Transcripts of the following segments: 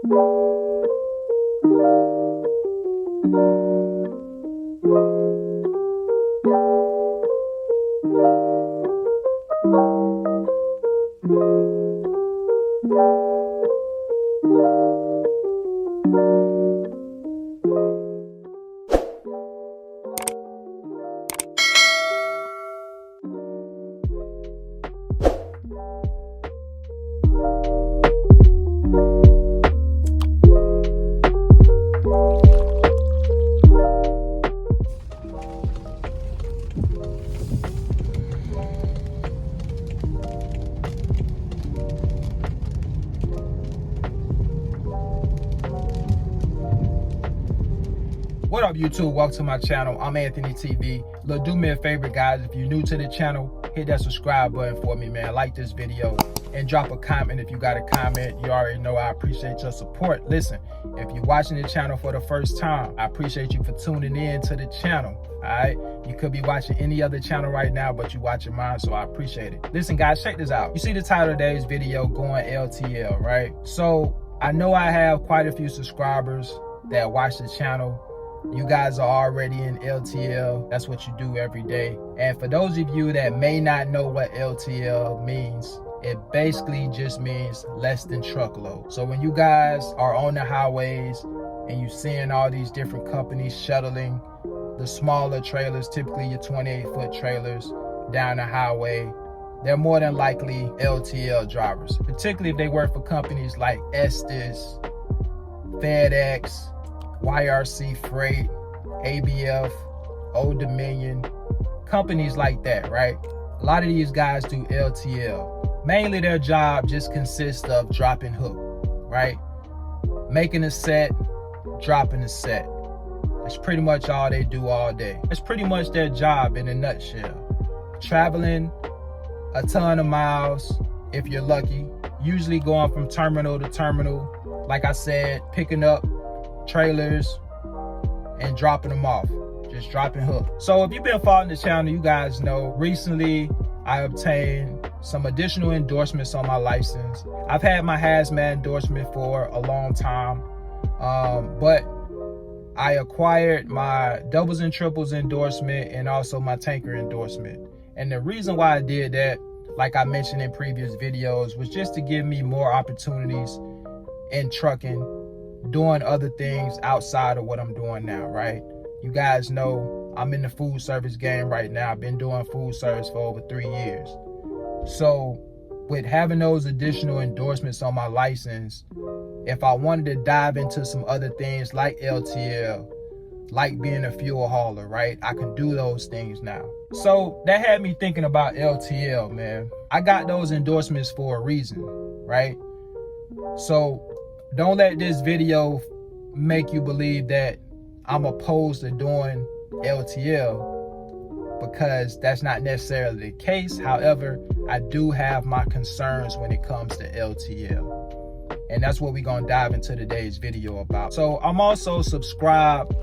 What up, YouTube? Welcome to my channel. I'm Anthony TV. Look, do me a favor, guys. If you're new to the channel, hit that subscribe button for me, man. Like this video and drop a comment if you got a comment. You already know I appreciate your support. Listen, if you're watching the channel for the first time, I appreciate you for tuning in to the channel. All right, you could be watching any other channel right now, but you're watching mine, so I appreciate it. Listen, guys, check this out. You see the title of today's video, going LTL, right? So I know I have quite a few subscribers that watch the channel. You guys are already in LTL. That's what you do every day. And for those of you that may not know what LTL means, it basically just means less than truckload. So when you guys are on the highways and you're seeing all these different companies shuttling the smaller trailers, typically your 28-foot trailers, down the highway, they're more than likely LTL drivers, particularly if they work for companies like Estes, FedEx, YRC Freight, ABF, Old Dominion, companies like that, right? A lot of these guys do LTL. Mainly their job just consists of dropping hook, right? Making a set, dropping a set. That's pretty much all they do all day. That's pretty much their job in a nutshell. Traveling a ton of miles, if you're lucky, usually going from terminal to terminal. Like I said, picking up trailers and dropping them off, just dropping hook. So if you've been following the channel, you guys know recently I obtained some additional endorsements on my license. I've had my hazmat endorsement for a long time, but I acquired my doubles and triples endorsement and also my tanker endorsement. And the reason why I did that, like I mentioned in previous videos, was just to give me more opportunities in trucking, doing other things outside of what I'm doing now, right? You guys know I'm in the food service game right now. I've been doing food service for over 3 years. So with having those additional endorsements on my license, if I wanted to dive into some other things like LTL, like being a fuel hauler, right, I can do those things now. So that had me thinking about LTL, man. I got those endorsements for a reason, right? So don't let this video make you believe that I'm opposed to doing LTL, because that's not necessarily the case. However, I do have my concerns when it comes to LTL. And that's what we're gonna dive into today's video about. So I'm also subscribed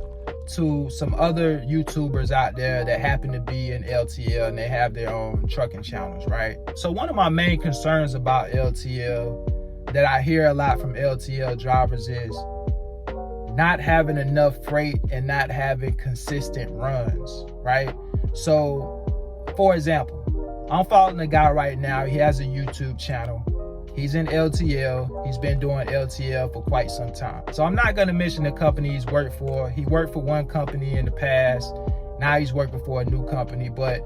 to some other YouTubers out there that happen to be in LTL and they have their own trucking channels, right? So one of my main concerns about LTL that I hear a lot from LTL drivers is not having enough freight and not having consistent runs, right? So, for example, I'm following a guy right now. He has a YouTube channel. He's in LTL. He's been doing LTL for quite some time. So I'm not gonna mention the company he's worked for. He worked for one company in the past. Now he's working for a new company. But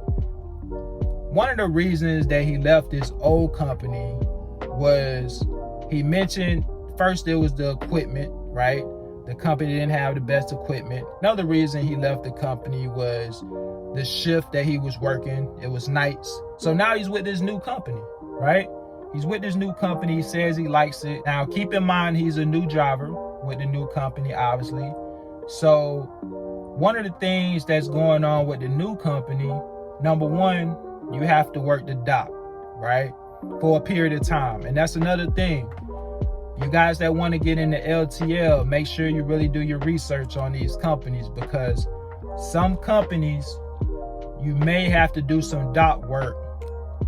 one of the reasons that he left this old company was, he mentioned first it was the equipment, right? The company didn't have the best equipment. Another reason he left the company was the shift that he was working. It was nights. So now he's with this new company, right? He's with this new company. He says he likes it. Now, keep in mind, he's a new driver with the new company, obviously. So one of the things that's going on with the new company, number one, you have to work the dock, right, for a period of time. And that's another thing. You guys that want to get into LTL, make sure you really do your research on these companies, because some companies, you may have to do some dock work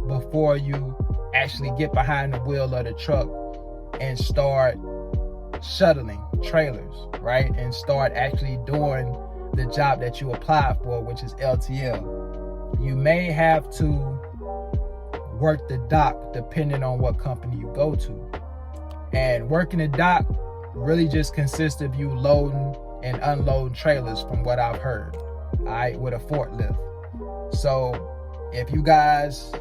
before you actually get behind the wheel of the truck and start shuttling trailers, right? And start actually doing the job that you applied for, which is LTL. You may have to work the dock depending on what company you go to. And working the dock really just consists of you loading and unloading trailers, from what I've heard, all right, with a forklift. So if you guys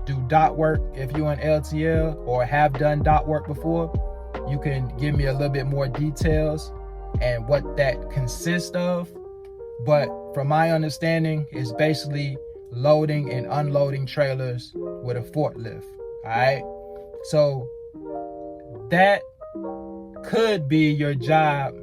do dock work, if you're in LTL or have done dock work before, you can give me a little bit more details and what that consists of. But from my understanding, it's basically loading and unloading trailers with a forklift, all right? So that could be your job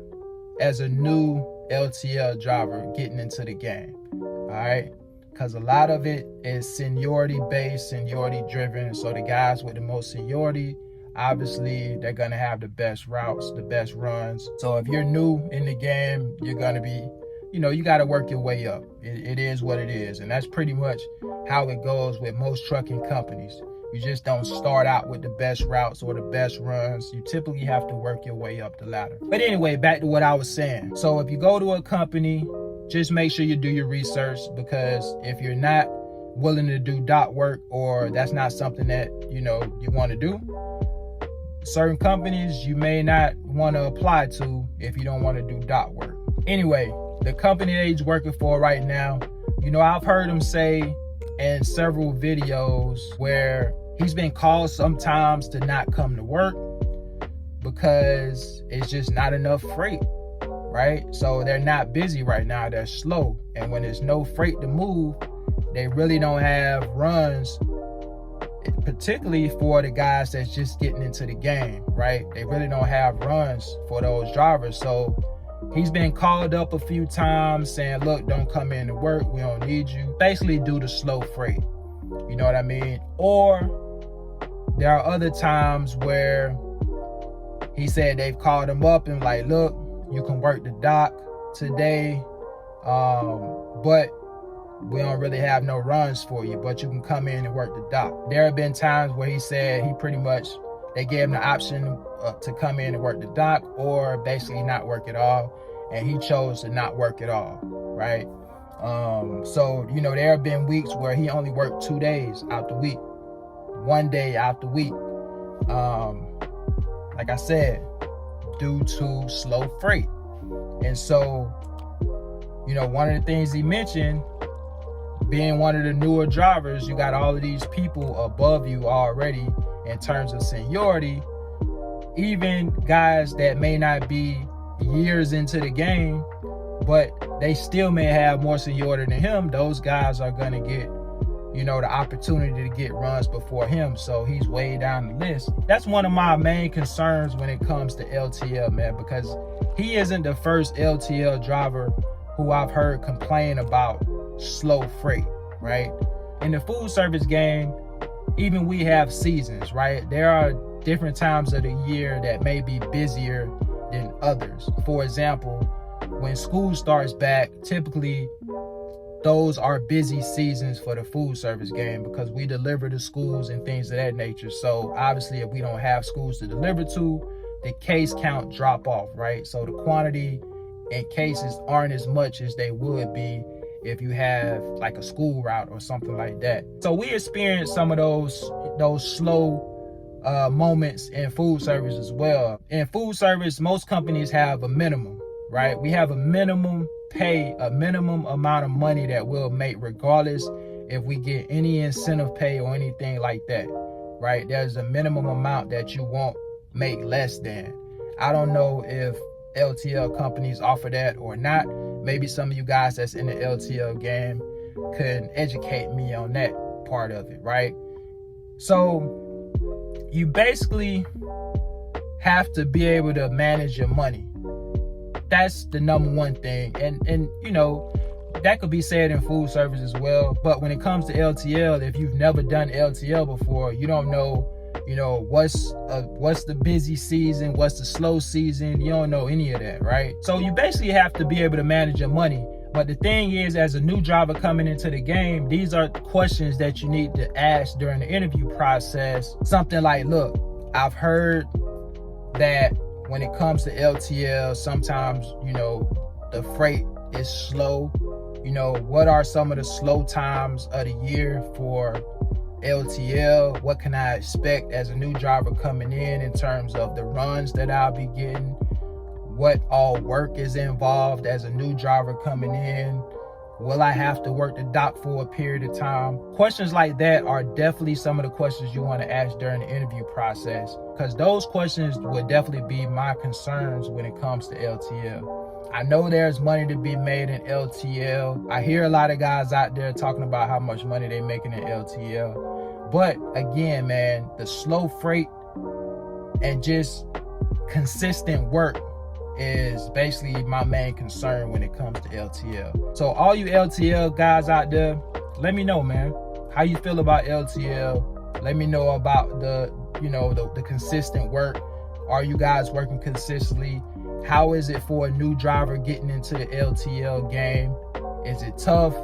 as a new LTL driver getting into the game, all right? Because a lot of it is seniority based, seniority driven. So the guys with the most seniority, obviously they're gonna have the best routes, the best runs. So if you're new in the game, you're gonna be, you gotta work your way up. It is what it is. And that's pretty much how it goes with most trucking companies. You just don't start out with the best routes or the best runs. You typically have to work your way up the ladder. But anyway, back to what I was saying. So if you go to a company, just make sure you do your research, because if you're not willing to do dock work, or that's not something that, you want to do, certain companies you may not want to apply to if you don't want to do dock work. Anyway, the company that he's working for right now, I've heard him say in several videos where he's been called sometimes to not come to work because it's just not enough freight, right? So they're not busy right now, they're slow. And when there's no freight to move, they really don't have runs, particularly for the guys that's just getting into the game, right? They really don't have runs for those drivers. So he's been called up a few times saying, look, don't come in to work, we don't need you. Basically do the slow freight, you know what I mean? Or there are other times where he said they've called him up and like, look, you can work the dock today, but we don't really have no runs for you, but you can come in and work the dock. There have been times where he said they gave him the option to come in and work the dock, or basically not work at all, and he chose to not work at all, right? So there have been weeks where he only worked 2 days out the week, 1 day out the week, like I said, due to slow freight. And so one of the things he mentioned, being one of the newer drivers, you got all of these people above you already in terms of seniority. Even guys that may not be years into the game, but they still may have more seniority than him, those guys are going to get, the opportunity to get runs before him. So he's way down the list. That's one of my main concerns when it comes to LTL, man, because he isn't the first LTL driver who I've heard complain about slow freight, right? In the food service game, even we have seasons, right? There are different times of the year that may be busier than others. For example, when school starts back, typically those are busy seasons for the food service game because we deliver to schools and things of that nature. So obviously if we don't have schools to deliver to, the case count drop off, right? So the quantity and cases aren't as much as they would be if you have like a school route or something like that. So we experience some of those slow moments in food service as well. In food service, most companies have a minimum, right? We have a minimum pay, a minimum amount of money that we'll make regardless if we get any incentive pay or anything like that, right? There's a minimum amount that you won't make less than. I don't know if LTL companies offer that or not. Maybe some of you guys that's in the LTL game could educate me on that part of it, right? So you basically have to be able to manage your money. That's the number one thing. And that could be said in food service as well. But when it comes to LTL, if you've never done LTL before, you don't know, what's the busy season, what's the slow season. You don't know any of that, right? So you basically have to be able to manage your money. But the thing is, as a new driver coming into the game, these are questions that you need to ask during the interview process. Something like, look, I've heard that when it comes to LTL, sometimes, you know, the freight is slow. You know, what are some of the slow times of the year for LTL? What can I expect as a new driver coming in terms of the runs that I'll be getting? What all work is involved as a new driver coming in? Will I have to work the dock for a period of time? Questions like that are definitely some of the questions you want to ask during the interview process, because those questions would definitely be my concerns when it comes to LTL. I know there's money to be made in LTL. I hear a lot of guys out there talking about how much money they're making in LTL. But again, man, the slow freight and just consistent work is basically my main concern when it comes to LTL. So all you LTL guys out there, let me know, man, how you feel about LTL. Let me know about the consistent work. Are you guys working consistently? How is it for a new driver getting into the LTL game? Is it tough?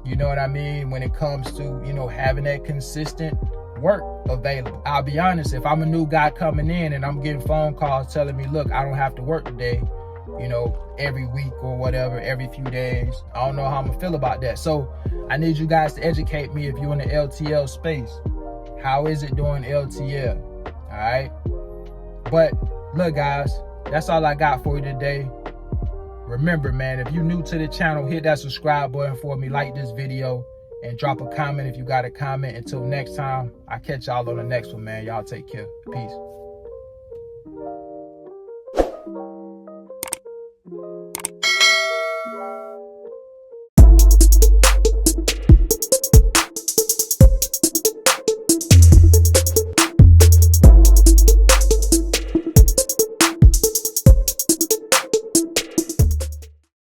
You know what I mean? When it comes to, having that consistent work available. I'll be honest, if I'm a new guy coming in and I'm getting phone calls telling me, look, I don't have to work today, every week or whatever, every few days, I don't know how I'm gonna feel about that. So I need you guys to educate me if you're in the LTL space. How is it doing LTL? All right. But look, guys, that's all I got for you today. Remember, man, if you're new to the channel, hit that subscribe button for me, like this video, and drop a comment if you got a comment. Until next time, I'll catch y'all on the next one, man. Y'all take care. Peace.